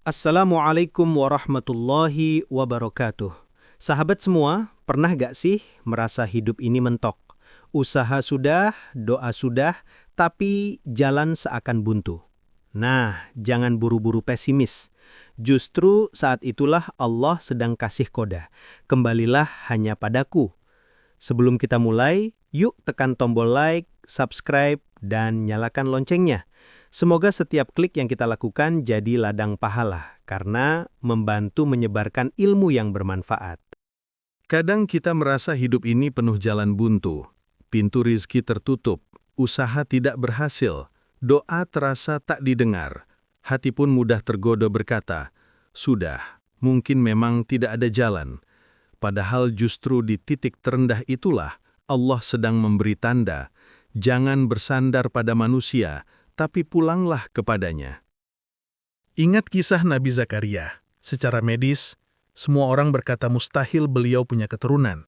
Assalamualaikum warahmatullahi wabarakatuh. Sahabat semua, pernah gak sih merasa hidup ini mentok? Usaha sudah, doa sudah, tapi jalan seakan buntu. Nah, jangan buru-buru pesimis. Justru saat itulah Allah sedang kasih koda. Kembalilah hanya padaku. Sebelum kita mulai, yuk tekan tombol like, subscribe, dan nyalakan loncengnya. Semoga setiap klik yang kita lakukan jadi ladang pahala, karena membantu menyebarkan ilmu yang bermanfaat. Kadang kita merasa hidup ini penuh jalan buntu, pintu rizki tertutup, usaha tidak berhasil, doa terasa tak didengar, hati pun mudah tergoda berkata, "Sudah, mungkin memang tidak ada jalan." Padahal justru di titik terendah itulah Allah sedang memberi tanda, jangan bersandar pada manusia, tapi pulanglah kepadanya. Ingat kisah Nabi Zakaria. Secara medis, semua orang berkata mustahil beliau punya keturunan.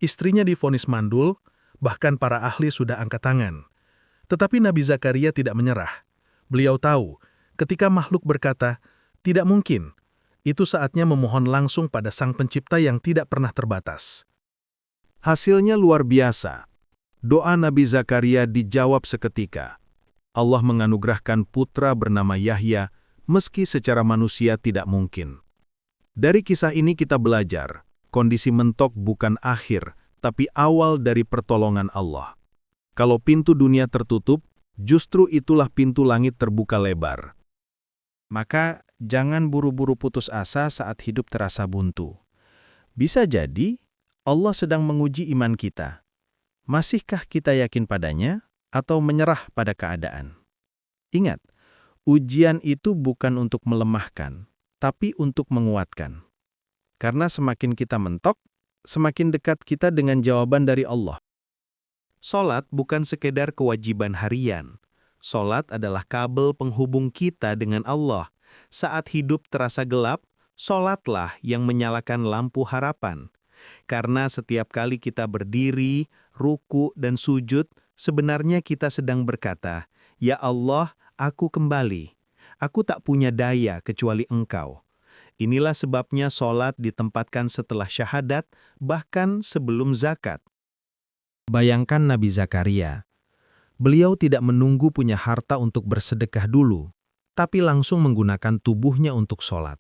Istrinya divonis mandul, bahkan para ahli sudah angkat tangan. Tetapi Nabi Zakaria tidak menyerah. Beliau tahu, ketika makhluk berkata, tidak mungkin, itu saatnya memohon langsung pada Sang Pencipta yang tidak pernah terbatas. Hasilnya luar biasa. Doa Nabi Zakaria dijawab seketika. Allah menganugerahkan putra bernama Yahya, meski secara manusia tidak mungkin. Dari kisah ini kita belajar, kondisi mentok bukan akhir, tapi awal dari pertolongan Allah. Kalau pintu dunia tertutup, justru itulah pintu langit terbuka lebar. Maka, jangan buru-buru putus asa saat hidup terasa buntu. Bisa jadi, Allah sedang menguji iman kita. Masihkah kita yakin padanya? Atau menyerah pada keadaan. Ingat, ujian itu bukan untuk melemahkan, tapi untuk menguatkan. Karena semakin kita mentok, semakin dekat kita dengan jawaban dari Allah. Salat bukan sekedar kewajiban harian. Salat adalah kabel penghubung kita dengan Allah. Saat hidup terasa gelap, salatlah yang menyalakan lampu harapan. Karena setiap kali kita berdiri, ruku, dan sujud, sebenarnya kita sedang berkata, "Ya Allah, aku kembali. Aku tak punya daya kecuali Engkau." Inilah sebabnya sholat ditempatkan setelah syahadat, bahkan sebelum zakat. Bayangkan Nabi Zakaria. Beliau tidak menunggu punya harta untuk bersedekah dulu, tapi langsung menggunakan tubuhnya untuk sholat.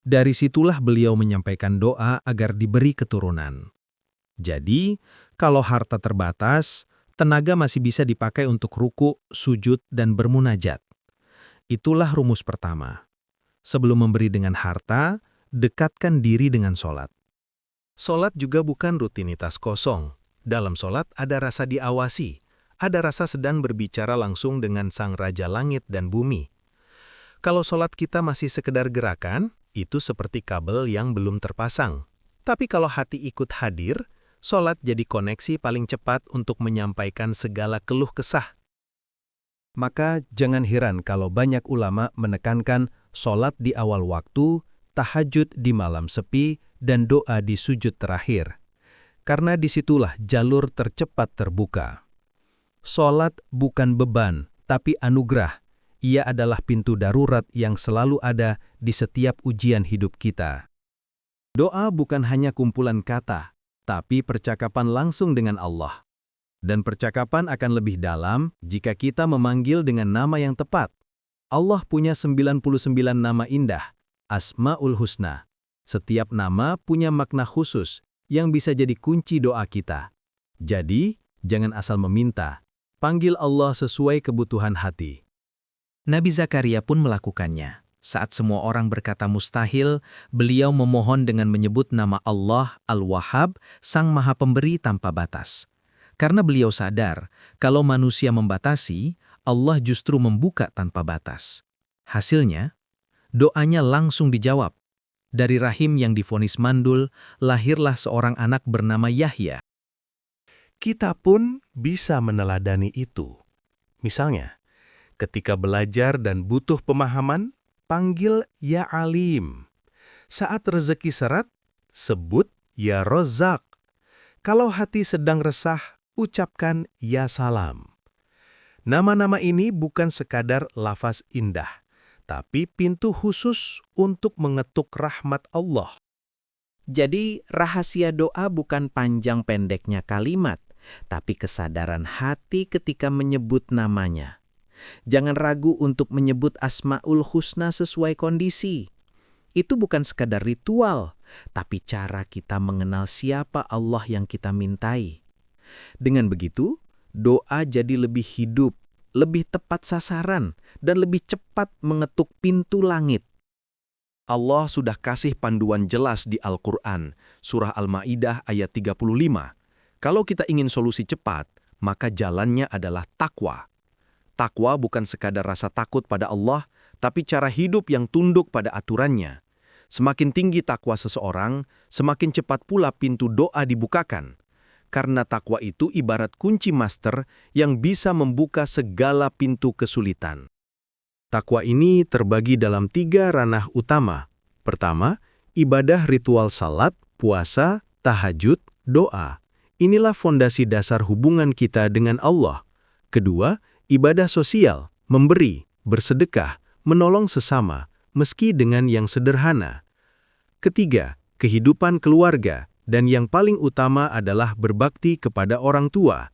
Dari situlah beliau menyampaikan doa agar diberi keturunan. Jadi, kalau harta terbatas, tenaga masih bisa dipakai untuk ruku, sujud, dan bermunajat. Itulah rumus pertama. Sebelum memberi dengan harta, dekatkan diri dengan sholat. Sholat juga bukan rutinitas kosong. Dalam sholat ada rasa diawasi, ada rasa sedang berbicara langsung dengan Sang Raja Langit dan Bumi. Kalau sholat kita masih sekedar gerakan, itu seperti kabel yang belum terpasang. Tapi kalau hati ikut hadir, sholat jadi koneksi paling cepat untuk menyampaikan segala keluh kesah. Maka jangan heran kalau banyak ulama menekankan sholat di awal waktu, tahajud di malam sepi, dan doa di sujud terakhir. Karena disitulah jalur tercepat terbuka. Sholat bukan beban, tapi anugerah. Ia adalah pintu darurat yang selalu ada di setiap ujian hidup kita. Doa bukan hanya kumpulan kata, tapi percakapan langsung dengan Allah. Dan percakapan akan lebih dalam jika kita memanggil dengan nama yang tepat. Allah punya 99 nama indah, Asma'ul Husna. Setiap nama punya makna khusus yang bisa jadi kunci doa kita. Jadi, jangan asal meminta. Panggil Allah sesuai kebutuhan hati. Nabi Zakaria pun melakukannya. Saat semua orang berkata mustahil, beliau memohon dengan menyebut nama Allah Al-Wahhab, Sang Maha Pemberi tanpa batas. Karena beliau sadar, kalau manusia membatasi, Allah justru membuka tanpa batas. Hasilnya, doanya langsung dijawab. Dari rahim yang divonis mandul, lahirlah seorang anak bernama Yahya. Kita pun bisa meneladani itu. Misalnya, ketika belajar dan butuh pemahaman, panggil Ya Alim. Saat rezeki seret, sebut Ya Rozak. Kalau hati sedang resah, ucapkan Ya Salam. Nama-nama ini bukan sekadar lafaz indah, tapi pintu khusus untuk mengetuk rahmat Allah. Jadi, rahasia doa bukan panjang pendeknya kalimat, tapi kesadaran hati ketika menyebut namanya. Jangan ragu untuk menyebut Asmaul Husna sesuai kondisi. Itu bukan sekadar ritual, tapi cara kita mengenal siapa Allah yang kita mintai. Dengan begitu, doa jadi lebih hidup, lebih tepat sasaran, dan lebih cepat mengetuk pintu langit. Allah sudah kasih panduan jelas di Al-Quran, Surah Al-Ma'idah ayat 35. Kalau kita ingin solusi cepat, maka jalannya adalah takwa. Takwa bukan sekadar rasa takut pada Allah, tapi cara hidup yang tunduk pada aturannya. Semakin tinggi takwa seseorang, semakin cepat pula pintu doa dibukakan. Karena takwa itu ibarat kunci master yang bisa membuka segala pintu kesulitan. Takwa ini terbagi dalam 3 ranah utama. Pertama, ibadah ritual salat, puasa, tahajud, doa. Inilah fondasi dasar hubungan kita dengan Allah. Kedua, ibadah sosial, memberi, bersedekah, menolong sesama, meski dengan yang sederhana. Ketiga, kehidupan keluarga, dan yang paling utama adalah berbakti kepada orang tua.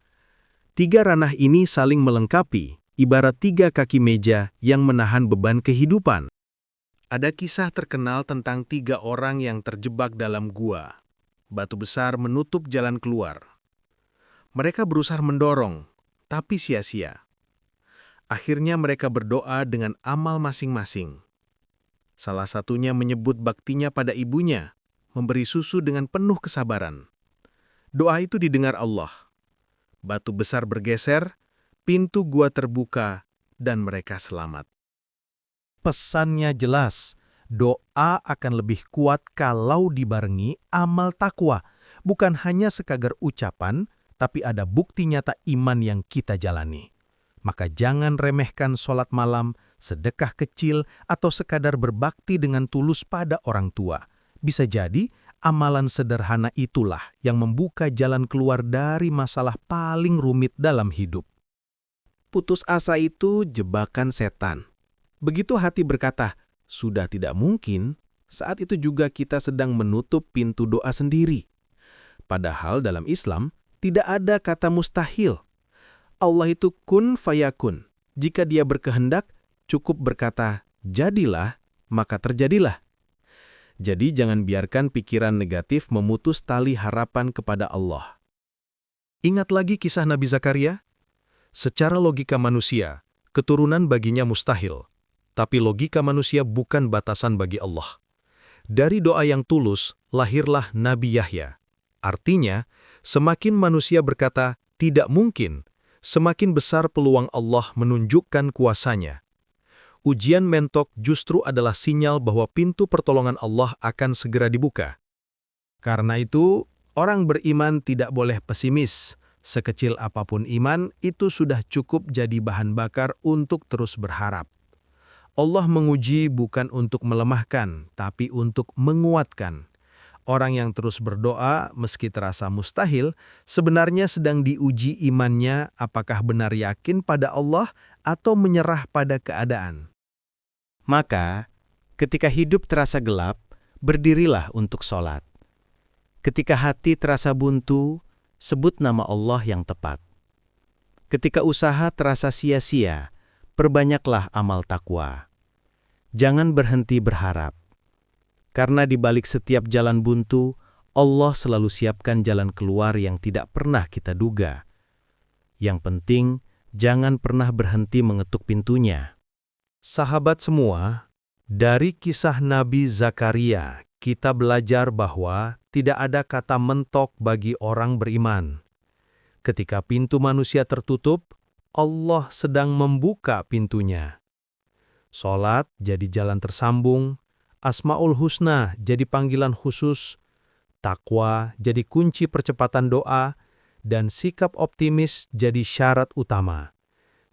3 ranah ini saling melengkapi, ibarat 3 kaki meja yang menahan beban kehidupan. Ada kisah terkenal tentang 3 orang yang terjebak dalam gua. Batu besar menutup jalan keluar. Mereka berusaha mendorong, tapi sia-sia. Akhirnya mereka berdoa dengan amal masing-masing. Salah satunya menyebut baktinya pada ibunya, memberi susu dengan penuh kesabaran. Doa itu didengar Allah. Batu besar bergeser, pintu gua terbuka, dan mereka selamat. Pesannya jelas, doa akan lebih kuat kalau dibarengi amal takwa, bukan hanya sekadar ucapan, tapi ada bukti nyata iman yang kita jalani. Maka jangan remehkan sholat malam, sedekah kecil, atau sekadar berbakti dengan tulus pada orang tua. Bisa jadi, amalan sederhana itulah yang membuka jalan keluar dari masalah paling rumit dalam hidup. Putus asa itu jebakan setan. Begitu hati berkata, sudah tidak mungkin, saat itu juga kita sedang menutup pintu doa sendiri. Padahal dalam Islam, tidak ada kata mustahil. Allah itu kun fayakun. Jika dia berkehendak, cukup berkata, jadilah, maka terjadilah. Jadi jangan biarkan pikiran negatif memutus tali harapan kepada Allah. Ingat lagi kisah Nabi Zakaria? Secara logika manusia, keturunan baginya mustahil. Tapi logika manusia bukan batasan bagi Allah. Dari doa yang tulus, lahirlah Nabi Yahya. Artinya, semakin manusia berkata, tidak mungkin, semakin besar peluang Allah menunjukkan kuasanya. Ujian mentok justru adalah sinyal bahwa pintu pertolongan Allah akan segera dibuka. Karena itu, orang beriman tidak boleh pesimis. Sekecil apapun iman, itu sudah cukup jadi bahan bakar untuk terus berharap. Allah menguji bukan untuk melemahkan, tapi untuk menguatkan. Orang yang terus berdoa, meski terasa mustahil, sebenarnya sedang diuji imannya apakah benar yakin pada Allah atau menyerah pada keadaan. Maka, ketika hidup terasa gelap, berdirilah untuk sholat. Ketika hati terasa buntu, sebut nama Allah yang tepat. Ketika usaha terasa sia-sia, perbanyaklah amal takwa. Jangan berhenti berharap. Karena di balik setiap jalan buntu, Allah selalu siapkan jalan keluar yang tidak pernah kita duga. Yang penting, jangan pernah berhenti mengetuk pintunya. Sahabat semua, dari kisah Nabi Zakaria, kita belajar bahwa tidak ada kata mentok bagi orang beriman. Ketika pintu manusia tertutup, Allah sedang membuka pintunya. Sholat jadi jalan tersambung, Asmaul Husna jadi panggilan khusus, takwa jadi kunci percepatan doa, dan sikap optimis jadi syarat utama.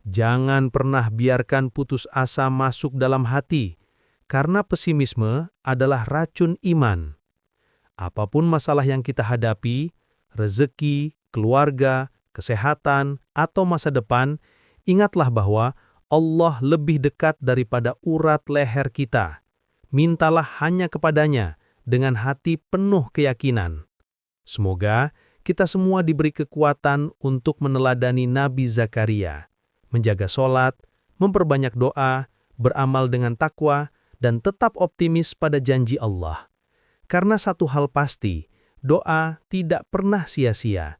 Jangan pernah biarkan putus asa masuk dalam hati, karena pesimisme adalah racun iman. Apapun masalah yang kita hadapi, rezeki, keluarga, kesehatan, atau masa depan, ingatlah bahwa Allah lebih dekat daripada urat leher kita. Mintalah hanya kepadanya dengan hati penuh keyakinan. Semoga kita semua diberi kekuatan untuk meneladani Nabi Zakaria, menjaga sholat, memperbanyak doa, beramal dengan takwa, dan tetap optimis pada janji Allah. Karena satu hal pasti, doa tidak pernah sia-sia.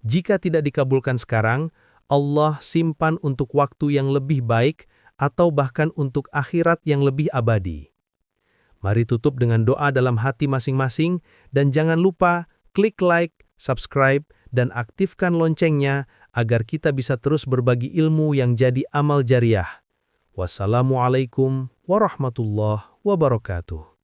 Jika tidak dikabulkan sekarang, Allah simpan untuk waktu yang lebih baik atau bahkan untuk akhirat yang lebih abadi. Mari tutup dengan doa dalam hati masing-masing dan jangan lupa klik like, subscribe, dan aktifkan loncengnya agar kita bisa terus berbagi ilmu yang jadi amal jariah. Wassalamualaikum warahmatullahi wabarakatuh.